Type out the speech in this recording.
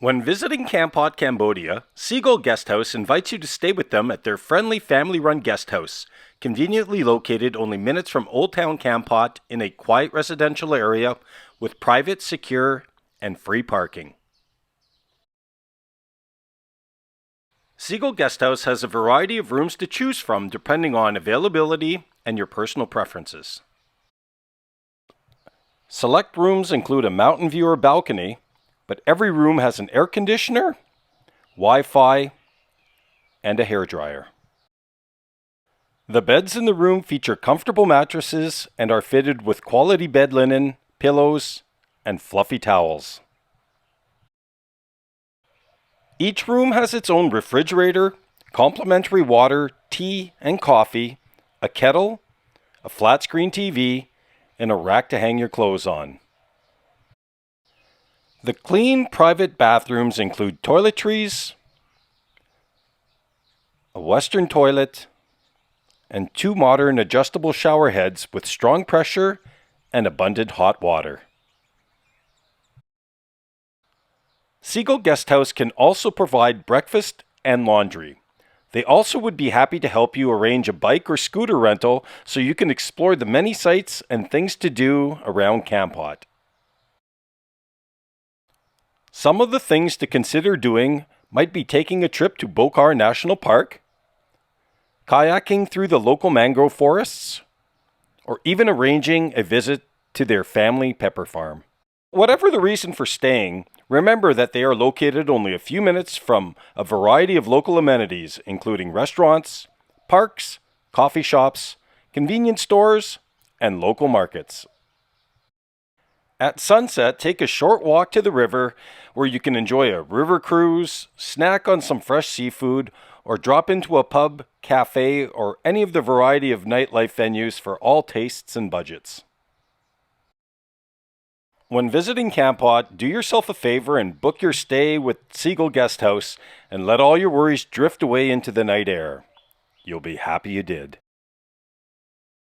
When visiting Kampot, Cambodia, Seagull Guesthouse invites you to stay with them at their friendly family-run guest house, conveniently located only minutes from Old Town Kampot in a quiet residential area with private, secure, and free parking. Seagull Guesthouse has a variety of rooms to choose from depending on availability and your personal preferences. Select rooms include a mountain view or balcony, but every room has an air conditioner, Wi-Fi, and a hairdryer. The beds in the room feature comfortable mattresses and are fitted with quality bed linen, pillows, and fluffy towels. Each room has its own refrigerator, complimentary water, tea, and coffee, a kettle, a flat screen TV, and a rack to hang your clothes on. The clean private bathrooms include toiletries, a Western toilet, and 2 modern adjustable shower heads with strong pressure and abundant hot water. Seagull Guesthouse can also provide breakfast and laundry. They also would be happy to help you arrange a bike or scooter rental so you can explore the many sights and things to do around Kampot. Some of the things to consider doing might be taking a trip to Bokar National Park, kayaking through the local mangrove forests, or even arranging a visit to their family pepper farm. Whatever the reason for staying, remember that they are located only a few minutes from a variety of local amenities, including restaurants, parks, coffee shops, convenience stores, and local markets. At sunset, take a short walk to the river where you can enjoy a river cruise, snack on some fresh seafood, or drop into a pub, cafe, or any of the variety of nightlife venues for all tastes and budgets. When visiting Kampot, do yourself a favor and book your stay with Seagull Guesthouse and let all your worries drift away into the night air. You'll be happy you did.